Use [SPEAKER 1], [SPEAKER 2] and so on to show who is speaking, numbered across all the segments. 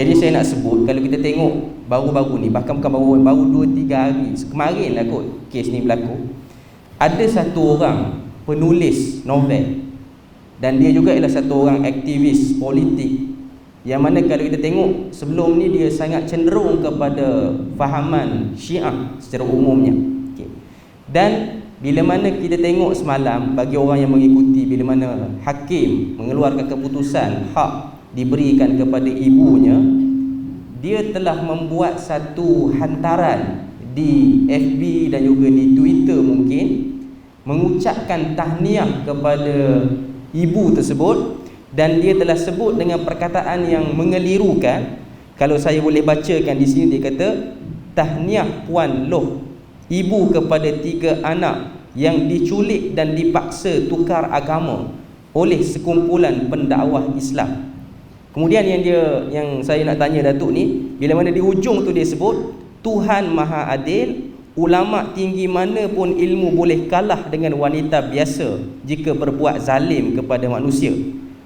[SPEAKER 1] Jadi saya nak sebut, kalau kita tengok baru-baru ni, bahkan bukan baru 2-3 hari kemarin lah kot kes ni berlaku, ada satu orang penulis novel dan dia juga ialah satu orang aktivis politik yang mana kalau kita tengok sebelum ni dia sangat cenderung kepada fahaman Syiah secara umumnya. Okay. Dan bila mana kita tengok semalam, bagi orang yang mengikuti, bila mana hakim mengeluarkan keputusan hak diberikan kepada ibunya, dia telah membuat satu hantaran di FB dan juga di Twitter mungkin, mengucapkan tahniah kepada ibu tersebut, dan dia telah sebut dengan perkataan yang mengelirukan. Kalau saya boleh bacakan di sini, dia kata, tahniah Puan Loh, ibu kepada 3 anak yang diculik dan dipaksa tukar agama oleh sekumpulan pendakwah Islam. Kemudian yang saya nak tanya Datuk ni, bila mana di ujung tu dia sebut, Tuhan Maha Adil, ulama tinggi mana pun ilmu boleh kalah dengan wanita biasa jika berbuat zalim kepada manusia.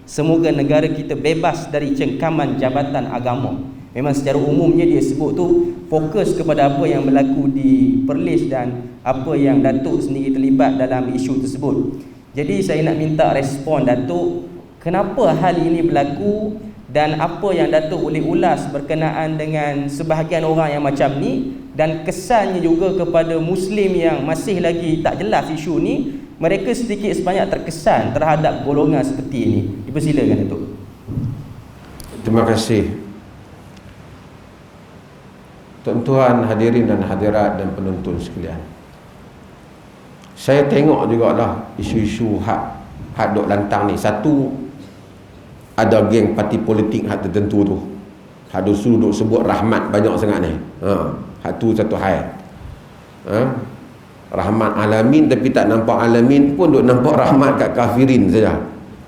[SPEAKER 1] Semoga negara kita bebas dari cengkaman jabatan agama. Memang secara umumnya dia sebut tu fokus kepada apa yang berlaku di Perlis dan apa yang Datuk sendiri terlibat dalam isu tersebut. Jadi saya nak minta respon Datuk, kenapa hal ini berlaku dan apa yang Datuk boleh ulas berkenaan dengan sebahagian orang yang macam ni, dan kesannya juga kepada Muslim yang masih lagi tak jelas isu ni, mereka sedikit sebanyak terkesan terhadap golongan seperti ini. Dipersilakan Datuk.
[SPEAKER 2] Terima kasih. Tuan-tuan hadirin dan hadirat dan penonton sekalian, saya tengok jugalah isu-isu hak dok lantang ni. Satu, ada geng parti politik hak tertentu tu, hak duk sebut rahmat banyak sangat ni. Hak tu satu hal. Rahmat alamin, tapi tak nampak alamin pun duk nampak rahmat kat kafirin saja,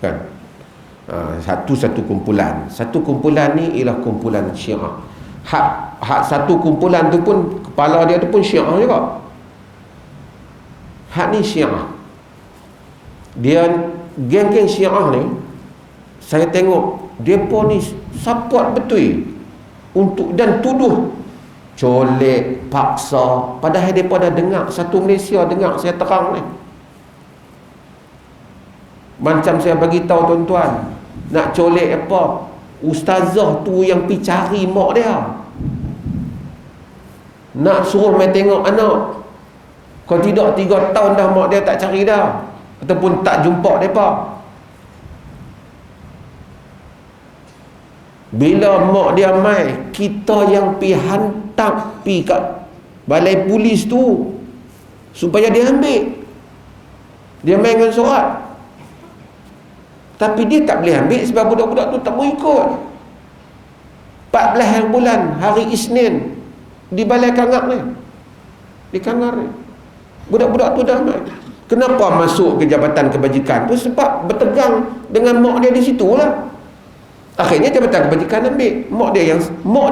[SPEAKER 2] kan? Satu kumpulan. Satu kumpulan ni ialah kumpulan Syiah. Hak satu kumpulan tu pun kepala dia tu pun Syiah juga. Hak ni Syiah. Dia geng-geng Syiah ni, saya tengok depa ni support betul untuk dan tuduh colek, paksa, padahal depa dah dengar, satu Malaysia dengar saya terang ni. Macam saya bagi tahu tuan-tuan, nak colek apa, ustazah tu yang pi cari mak dia, nak suruh mai tengok anak. Kalau tidak 3 tahun dah mak dia tak cari dah, ataupun tak jumpa depa. Bila mak dia mai, kita yang pi hantar pi kat balai polis tu supaya dia ambil. Dia main dengan surat, tapi dia tak boleh ambil sebab budak-budak tu tak mau ikut. 14 bulan hari Isnin di balai Kangar ni, di Kangar ni, budak-budak tu dah main. Kenapa masuk ke Jabatan Kebajikan tu? Sebab bertegang dengan mak dia di situ lah. Akhirnya Jabatan Kebajikan ambil. Mak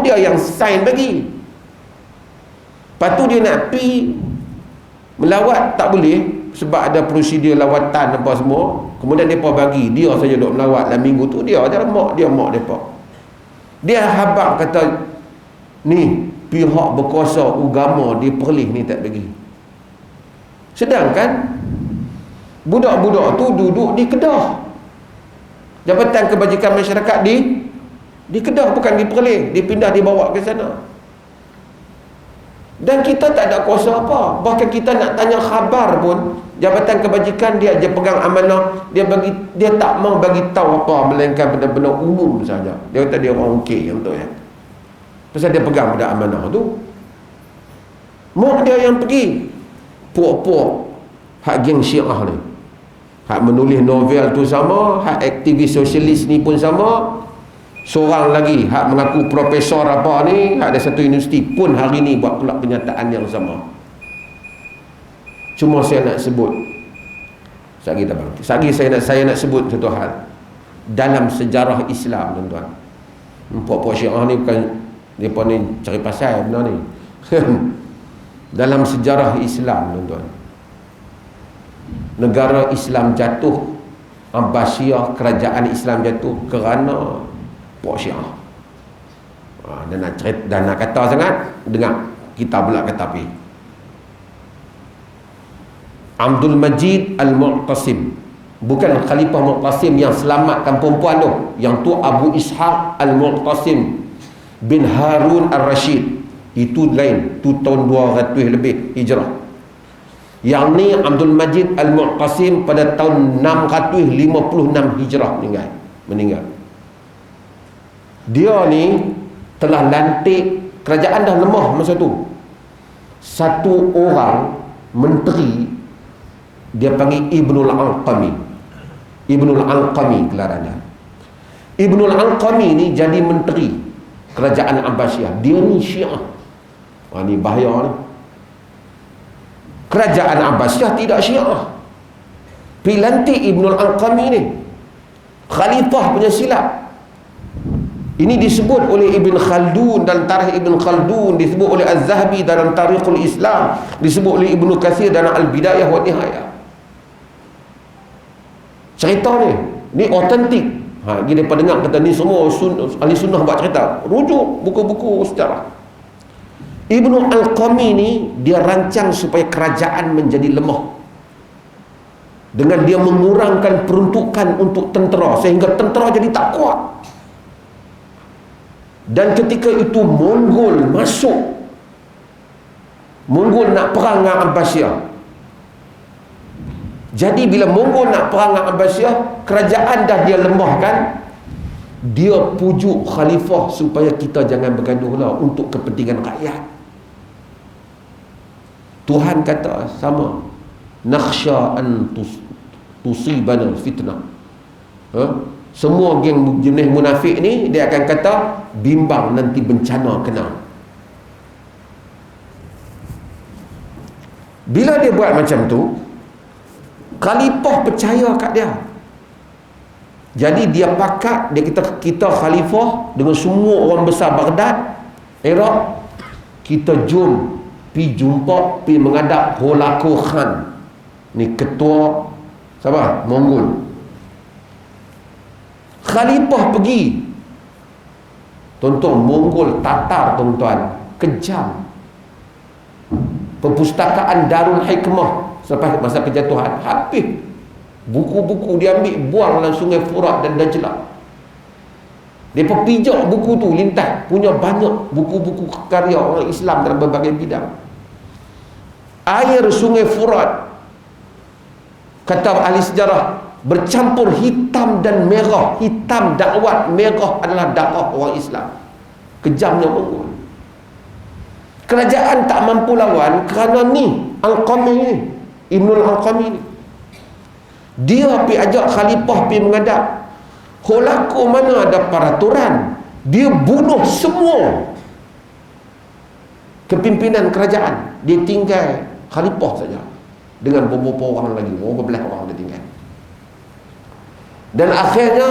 [SPEAKER 2] dia yang sign bagi. Lepas tu dia nak pi melawat, tak boleh sebab ada prosedur lawatan apa semua. Kemudian mereka bagi dia saja duk melawat dalam minggu tu. Dia adalah mak mereka. Dia habaq kata, ni pihak berkuasa agama di Perlis ni tak bagi. Sedangkan budak-budak tu duduk di Kedah. Jabatan Kebajikan Masyarakat di Kedah, bukan di Perlis. Dipindah, dibawa ke sana. Dan kita tak ada kuasa apa. Bahkan kita nak tanya khabar pun, Jabatan Kebajikan dia je pegang amanah, dia tak mau bagi tahu apa melainkan benda-benda umum saja. Dia kata dia orang okey yang tu ya. Pasal dia pegang benda amanah tu. Mak dia yang pergi puak-puak hak geng Syiah ni. Hak menulis novel tu sama, hak aktivis sosialis ni pun sama. Seorang lagi hak mengaku profesor apa ni, hak ada satu universiti pun hari ni buat pula pernyataan yang sama. Cuma saya nak sebut saya nak sebut satu hal dalam sejarah Islam, tuan-tuan. Puak-puak Syiah ni bukan depa ni cari pasal benda ni. Dalam sejarah Islam, tuan-tuan, negara Islam jatuh, Abbasiyah, kerajaan Islam jatuh kerana puak Syiah. Dia nak cerita, dan nak kata sangat, dengar kita pula kata pi. Abdul Majid Al-Mu'tasim, bukan Khalifah Mu'tasim yang selamatkan perempuan tu, yang tu Abu Ishaq Al-Mu'tasim bin Harun Al-Rashid, itu lain, tu tahun 200 lebih Hijrah. Yang ni Abdul Majid Al-Mu'tasim pada tahun 656 Hijrah meninggal. Dia ni telah lantik, kerajaan dah lemah masa tu. Satu orang menteri, dia panggil Ibnul Alqami. Ibnul Alqami gelarannya. Ibnul Alqami ni jadi menteri kerajaan Abbasiyah. Dia ni Syiah. Ni bahaya ni. Kerajaan Abbasiyah tidak Syiah. Pilantik Ibnul Alqami ni khalifah punya silap. Ini disebut oleh Ibn Khaldun dalam Tarikh Ibn Khaldun, disebut oleh Az-Zahabi dalam Tarikhul Islam, disebut oleh Ibnu Katsir dalam Al-Bidayah wa Nihayah. Cerita ni autentik. Dia dapat dengar kata ni semua ahli sunnah buat cerita, rujuk buku-buku sejarah. Ibnu Al-Qami ni dia rancang supaya kerajaan menjadi lemah dengan dia mengurangkan peruntukan untuk tentera sehingga tentera jadi tak kuat. Dan ketika itu Mongol masuk, Mongol nak perang dengan Abbasiyah. Jadi bila Mongol nak perang dengan Abbasiyah, kerajaan dah dia lemahkan, dia pujuk khalifah supaya kita jangan bergaduh lah untuk kepentingan rakyat. Tuhan kata sama, nakhsha an tusibana fitnah. Semua geng jenis munafik ni dia akan kata bimbang nanti bencana kena. Bila dia buat macam tu, khalifah percaya kat dia. Jadi dia pakat, dia kita khalifah dengan semua orang besar Baghdad, Iraq, kita jom pi jumpa, pi menghadap Holako Khan. Ni ketua siapa? Mongol. Khalifah pergi. Tuan-tuan, Mongol Tatar, tuan-tuan, kejam. Perpustakaan Darul Hikmah selepas masa kejatuhan habis. Buku-buku dia ambil, buang dalam sungai Furat dan Dajlah. Dia pijak buku tu lintas, punya banyak buku-buku karya orang Islam dalam berbagai bidang. Air sungai Furat, kata ahli sejarah, bercampur hitam dan merah. Hitam dakwat, merah adalah dakwah orang Islam. Kejamnya Mongol. Kerajaan tak mampu lawan kerana ni Al-Qami ni, Ibnul Al-Qami ni. Dia pergi ajak khalifah pergi menghadap. Holako mana ada peraturan, dia bunuh semua kepimpinan kerajaan. Dia tinggal khalifah saja dengan beberapa orang lagi, beberapa belas orang dia tinggal. Dan akhirnya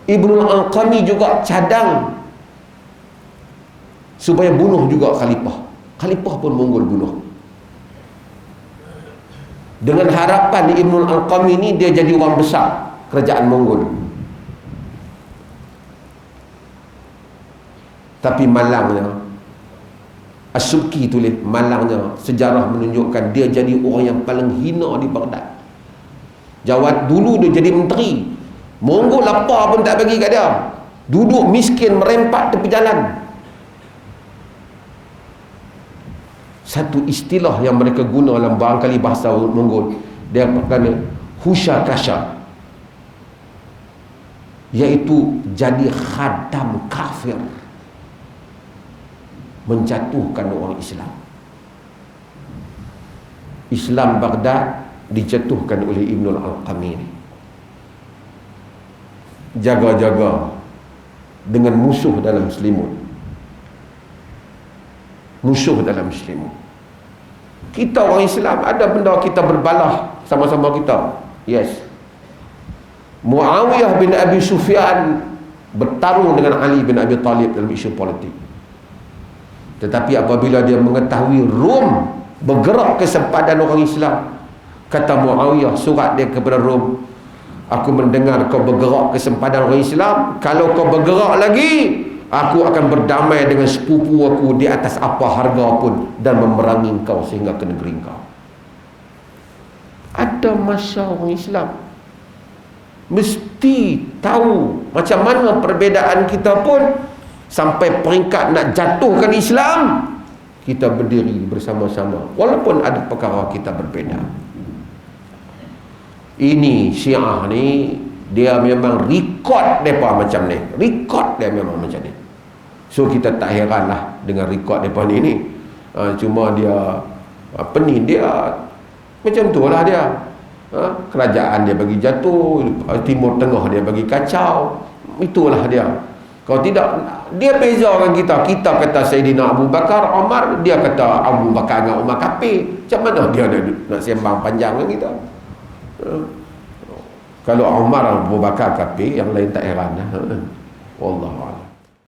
[SPEAKER 2] Ibnul Al-Qami juga cadang supaya bunuh juga khalifah. Khalifah pun Mongol bunuh. Dengan harapan Ibnul Al-Qami ni dia jadi orang besar kerajaan Mongol. Tapi malangnya, As-Subki tulis, malangnya sejarah menunjukkan dia jadi orang yang paling hina di Baghdad. Jawat dulu dia jadi menteri, Mongol lapar pun tak bagi kat dia, duduk miskin merempat tepi jalan. Satu istilah yang mereka guna dalam barangkali bahasa Mongol, dia pakai husha kasha, iaitu jadi khadam kafir, menjatuhkan orang Islam. Islam Baghdad dijatuhkan oleh Ibnul Al-Qami. Jaga-jaga dengan musuh dalam selimut. Musuh dalam selimut. Kita orang Islam ada benda kita berbalah sama-sama kita. Yes. Muawiyah bin Abi Sufyan bertarung dengan Ali bin Abi Talib dalam isu politik. Tetapi apabila dia mengetahui Rom bergerak ke sempadan orang Islam, kata Muawiyah, surat dia kepada Rom, aku mendengar kau bergerak ke sempadan orang Islam, kalau kau bergerak lagi, Aku akan berdamai dengan sepupu aku di atas apa harga pun dan memerangi engkau sehingga ke negeri engkau. Ada masa orang Islam mesti tahu macam mana perbezaan kita pun, sampai peringkat nak jatuhkan Islam, kita berdiri bersama-sama walaupun ada perkara kita berbeza. Ini Syiah ni, dia memang rekod mereka macam ni. Rekod dia memang macam ni. So kita tak heranlah dengan rekod mereka ni. Cuma dia apa ni, dia macam tu lah dia. Kerajaan dia bagi jatuh, Timur Tengah dia bagi kacau. Itulah dia. Kalau tidak, dia bezakan kita. Kita kata Sayyidina Abu Bakar, Umar, dia kata Abu Bakar dengan Umar kafir. Macam mana dia nak sembang panjang dengan kita? Kalau Umar Abu Bakar kafir, yang lain tak heran. Wallahu a'lam.